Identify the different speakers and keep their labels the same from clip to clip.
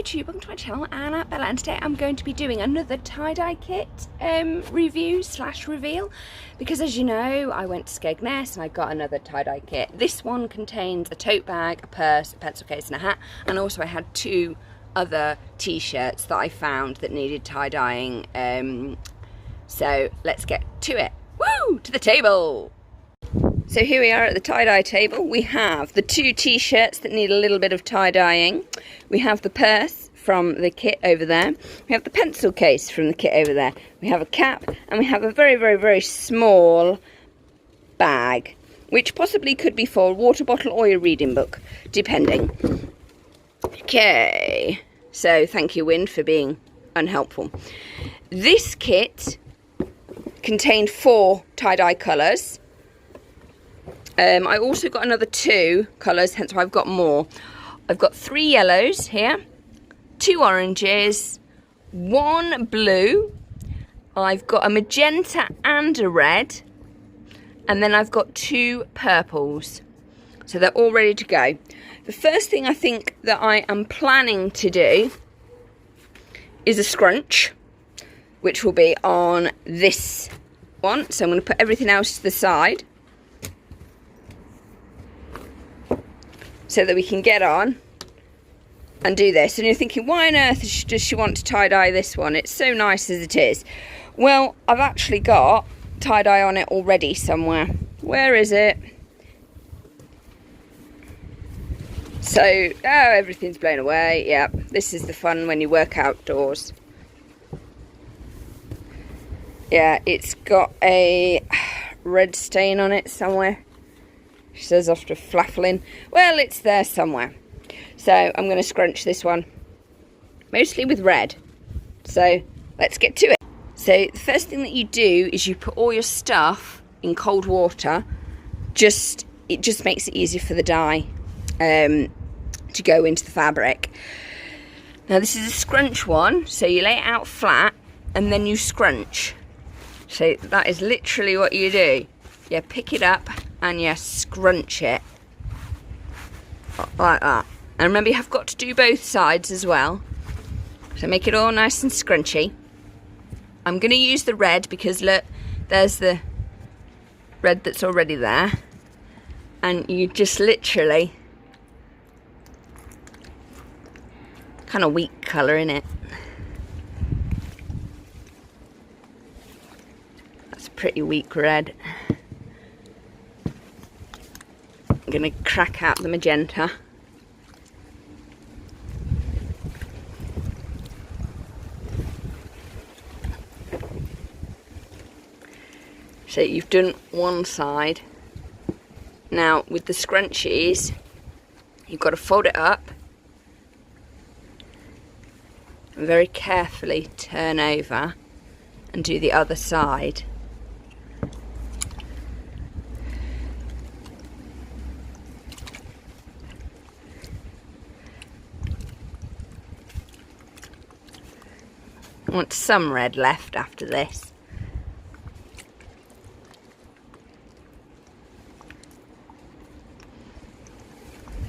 Speaker 1: YouTube, welcome to my channel, Anna Bella, and today I'm going to be doing another tie-dye kit review slash reveal, because as you know, I went to Skegness and I got another tie-dye kit. This one contains a tote bag, a purse, a pencil case and a hat, and also I had two other t-shirts that I found that needed tie-dyeing, so let's get to it. Woo! To the table! So here we are at the tie-dye table. We have the two t-shirts that need a little bit of tie-dyeing. We have the purse from the kit over there. We have the pencil case from the kit over there. We have a cap, and we have a very, very, very small bag, which possibly could be for a water bottle or a reading book, depending. Okay, so thank you, Wind, for being unhelpful. This kit contained 4 tie-dye colours. I also got another 2 colours, hence why I've got more. I've got 3 yellows here, 2 oranges, 1 blue, I've got a magenta and a red, and then I've got 2 purples. So they're all ready to go. The first thing I think that I am planning to do is a scrunch, which will be on this one. So I'm going to put everything else to the side, so that we can get on and do this. And you're thinking, why on earth does she want to tie-dye this one? It's so nice as it is. Well, I've actually got tie-dye on it already somewhere. Where is it? So, oh, everything's blown away. Yeah, this is the fun when you work outdoors. Yeah, it's got a red stain on it somewhere. She says after flaffling. Well, it's there somewhere. So I'm going to scrunch this one, mostly with red. So let's get to it. So the first thing that you do is you put all your stuff in cold water. It just makes it easier for the dye to go into the fabric. Now this is a scrunch one, so you lay it out flat and then you scrunch. So that is literally what you do. You pick it up and you scrunch it like that. And remember, you have got to do both sides as well, so make it all nice and scrunchy. I'm going to use the red because look, there's the red that's already there, and you just literally, kind of weak colour in it. That's a pretty weak red. I'm going to crack out the magenta. So you've done one side. Now with the scrunchies, you've got to fold it up and very carefully turn over and do the other side. I want some red left after this.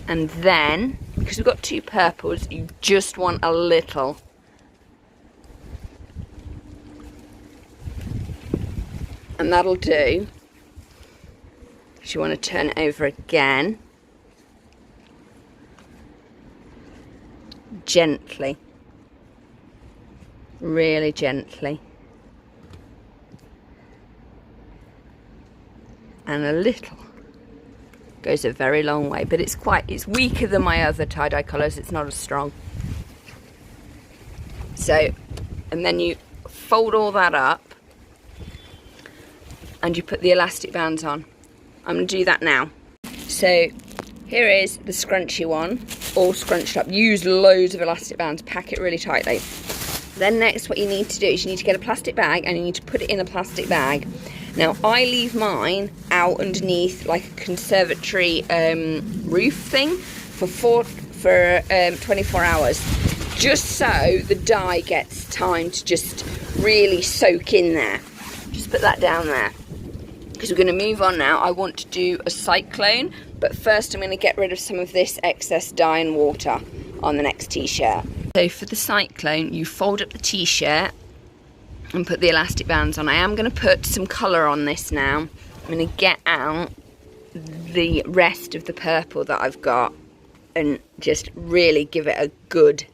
Speaker 1: And then, because we've got 2 purples, you just want a little. And that'll do. So you want to turn it over again. Gently. Really gently, and a little goes a very long way, but it's weaker than my other tie-dye colours. It's not as strong. So, and then you fold all that up and you put the elastic bands on. I'm going to do that now. So here is the scrunchy one, all scrunched up. Use loads of elastic bands, pack it really tightly. Then next what you need to do is you need to get a plastic bag and you need to put it in a plastic bag. Now I leave mine out underneath like a conservatory roof thing for 24 hours, just so the dye gets time to just really soak in there. Just put that down there, because we're going to move on now. I want to do a cyclone, but first I'm going to get rid of some of this excess dye and water on the next t-shirt. So for the cyclone, you fold up the t-shirt and put the elastic bands on. I am going to put some colour on this now. I'm going to get out the rest of the purple that I've got and just really give it a good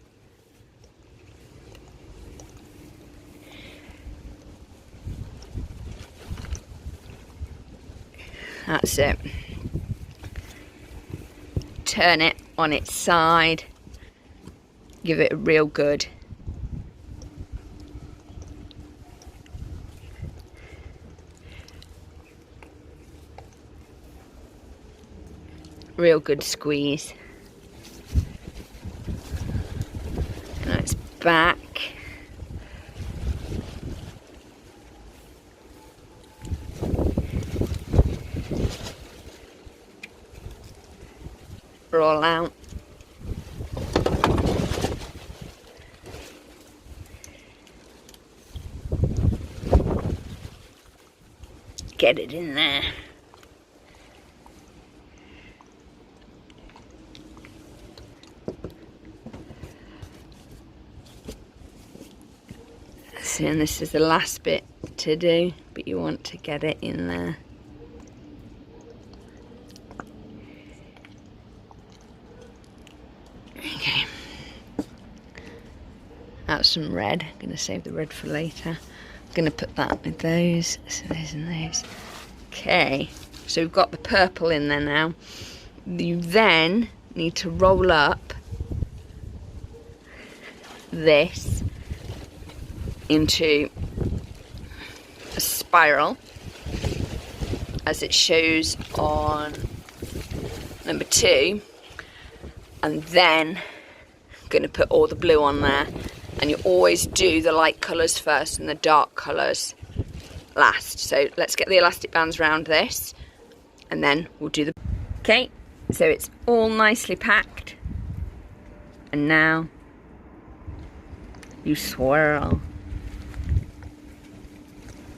Speaker 1: that's it. Turn it on its side, give it a real good squeeze. Now it's back. Roll out. Get it in there. So, and this is the last bit to do, but you want to get it in there. Okay. That's some red. I'm going to save the red for later. I'm going to put that with those. So those and those. Okay. So we've got the purple in there now. You then need to roll up this into a spiral as it shows on number 2, and then I'm going to put all the blue on there, and you always do the light colours first and the dark colours last. So let's get the elastic bands around this and then we'll do the... Okay, so it's all nicely packed, and now you swirl.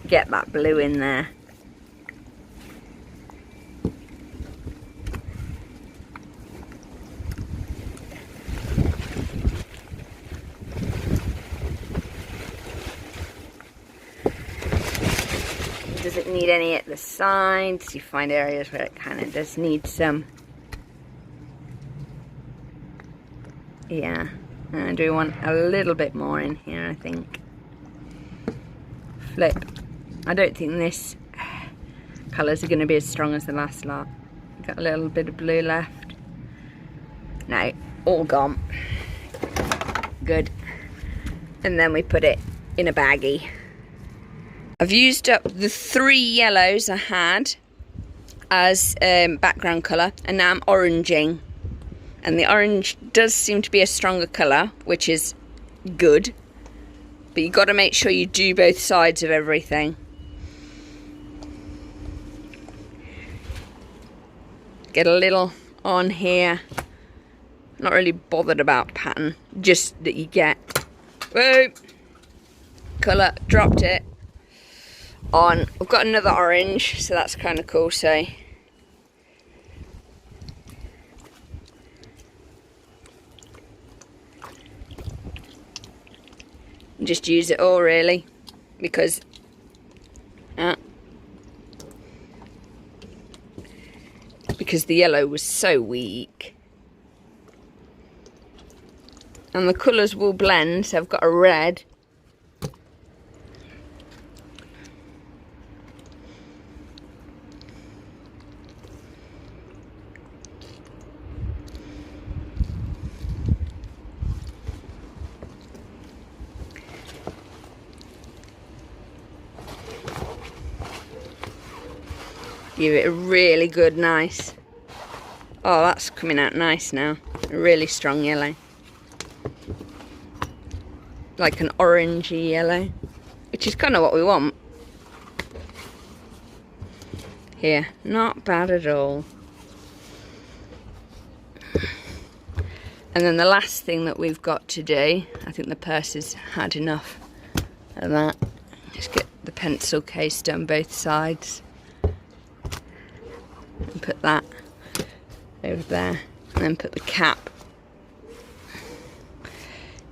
Speaker 1: Get that blue in there. Doesn't need any at the sides. You find areas where it kind of does need some. Yeah, and I do want a little bit more in here, I think. Flip. I don't think this colours are going to be as strong as the last lot. Got a little bit of blue left. No, all gone. Good. And then we put it in a baggie. I've used up the 3 yellows I had as background colour, and now I'm oranging. And the orange does seem to be a stronger colour, which is good. But you've got to make sure you do both sides of everything. Get a little on here. Not really bothered about pattern, just that you get, whoa, colour, dropped it on. I've got another orange, so that's kind of cool. So just use it all really, because the yellow was so weak. And the colours will blend, so I've got a red. Give it a really good nice. Oh, that's coming out nice now. A really strong yellow. Like an orangey yellow, which is kind of what we want. Here, not bad at all. And then the last thing that we've got to do, I think the purse has had enough of that. Just get the pencil case down both sides. And put that over there. And then put the cap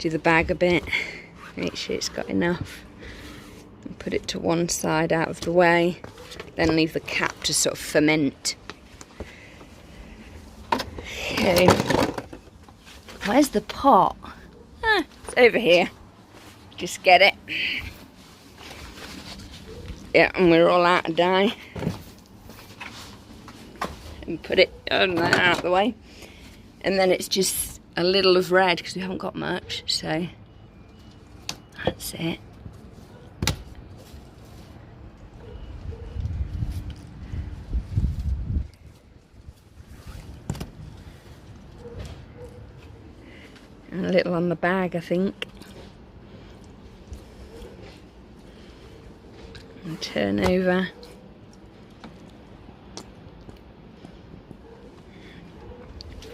Speaker 1: do the bag a bit, make sure it's got enough, and put it to one side out of the way, then leave the cap to sort of ferment. Okay, where's the pot? Ah, it's over here. Just get it. Yeah, and we're all out of dye. And put it out of the way. And then it's just a little of red because we haven't got much, so that's it. And a little on the bag, I think. And turn over.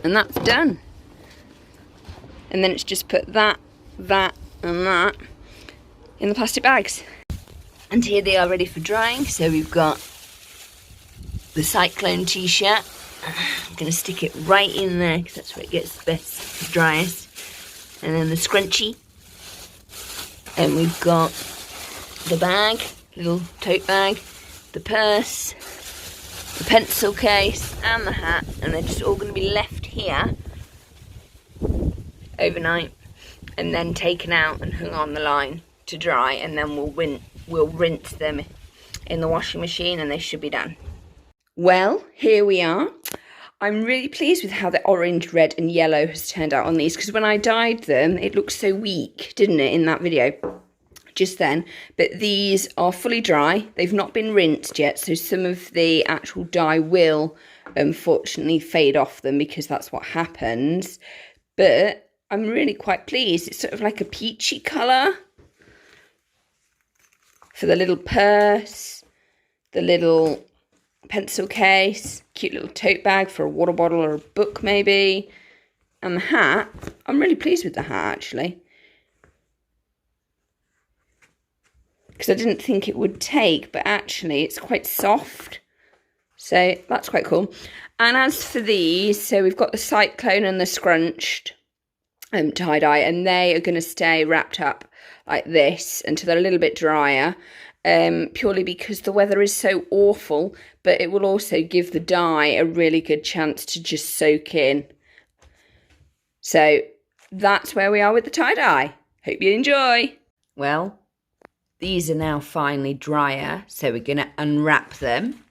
Speaker 1: And that's done. And then it's just put that, that, and that in the plastic bags. And here they are ready for drying. So we've got the Cyclone t-shirt. I'm going to stick it right in there because that's where it gets the best, driest. And then the scrunchie. And we've got the bag, little tote bag, the purse, the pencil case, and the hat. And they're just all going to be left here overnight and then taken out and hung on the line to dry. And then we'll rinse them in the washing machine and they should be done. Well, here we are. I'm really pleased with how the orange, red and yellow has turned out on these because when I dyed them, it looked so weak, didn't it, in that video just then. But these are fully dry. They've not been rinsed yet, so some of the actual dye will unfortunately fade off them because that's what happens. But I'm really quite pleased. It's sort of like a peachy colour for the little purse, the little pencil case, cute little tote bag for a water bottle or a book maybe, and the hat. I'm really pleased with the hat actually because I didn't think it would take, but actually it's quite soft, so that's quite cool. And as for these, so we've got the Cyclone and the scrunched tie-dye, and they are going to stay wrapped up like this until they're a little bit drier. Purely because the weather is so awful, but it will also give the dye a really good chance to just soak in. So that's where we are with the tie-dye. Hope you enjoy. Well, these are now finally drier, so we're going to unwrap them,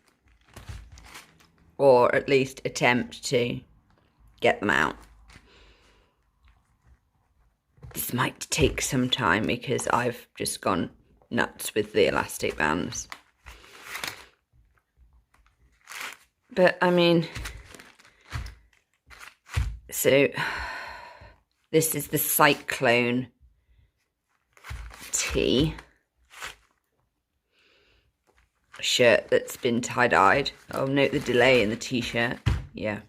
Speaker 1: or at least attempt to get them out. This might take some time because I've just gone nuts with the elastic bands. But I mean, so this is the Cyclone tee shirt that's been tie-dyed. Oh, note the delay in the t-shirt. Yeah.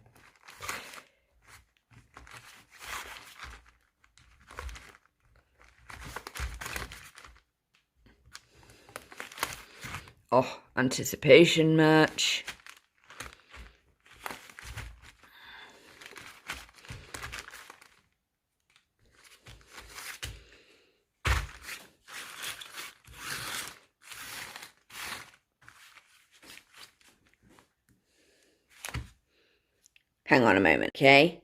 Speaker 1: Oh, anticipation merch. Hang on a moment, okay?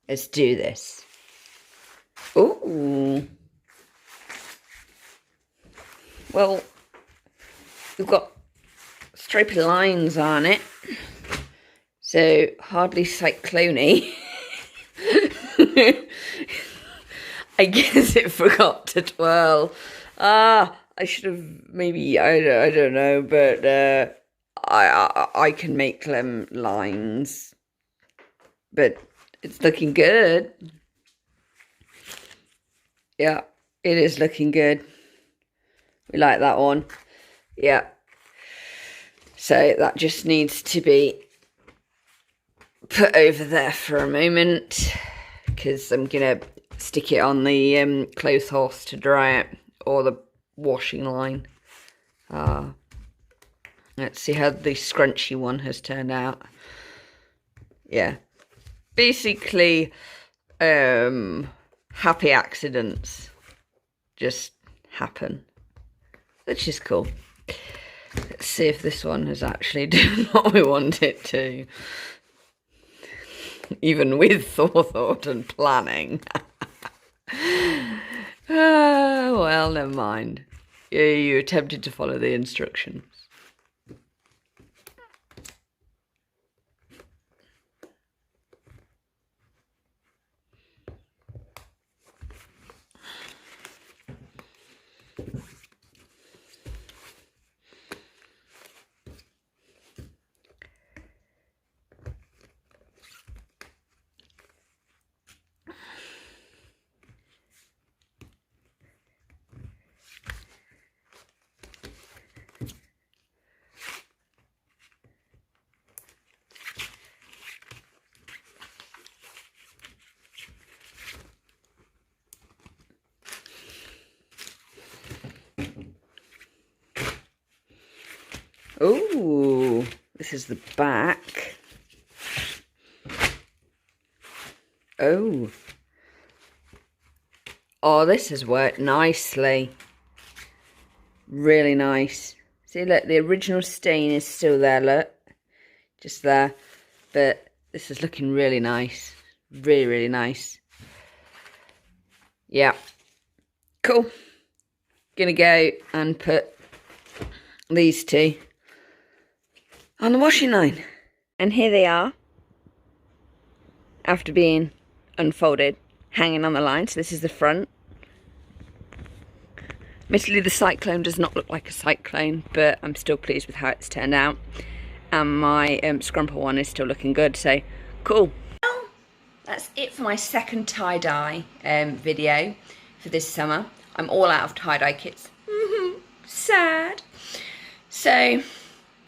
Speaker 1: Let's do this. Ooh. Well, we've got stripy lines on it, so hardly cyclone-y. I guess it forgot to twirl. I should have maybe, I don't know, but I can make them lines, but it's looking good. Yeah, it is looking good. We like that one. Yeah. So that just needs to be put over there for a moment because I'm going to stick it on the clothes horse to dry it, or the washing line. Let's see how the scrunchy one has turned out. Yeah. Basically,
Speaker 2: happy accidents just happen, which is cool. Let's see if this one has actually done what we want it to. Even with forethought and planning. Well, never mind. You attempted to follow the instructions. Oh, this is the back. Oh. Oh, this has worked nicely. Really nice. See, look, the original stain is still there, look. Just there. But this is looking really nice. Really, really nice. Yeah. Cool. Gonna go and put these two on the washing line. And here they are, after being unfolded, hanging on the line. So this is the front. Admittedly, the cyclone does not look like a cyclone, but I'm still pleased with how it's turned out. And my scrumple one is still looking good, so cool. Well, that's it for my second tie-dye video for this summer. I'm all out of tie-dye kits. Sad. So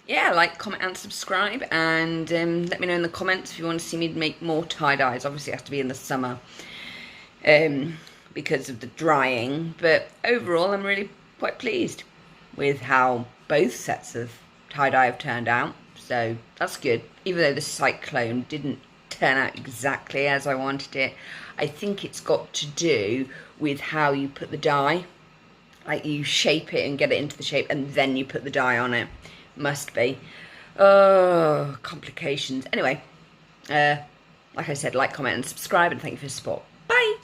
Speaker 2: yeah, like, comment and subscribe, and let me know in the comments if you want to see me make more tie-dyes. Obviously it has to be in the summer because of the drying, but overall I'm really quite pleased with how both sets of tie-dye have turned out, so that's good. Even though the cyclone didn't turn out exactly as I wanted it, I think it's got to do with how you put the dye. Like, you shape it and get it into the shape, and then you put the dye on it. Must be. Oh, complications. Anyway, like I said, like, comment and subscribe, and thank you for your support. Bye!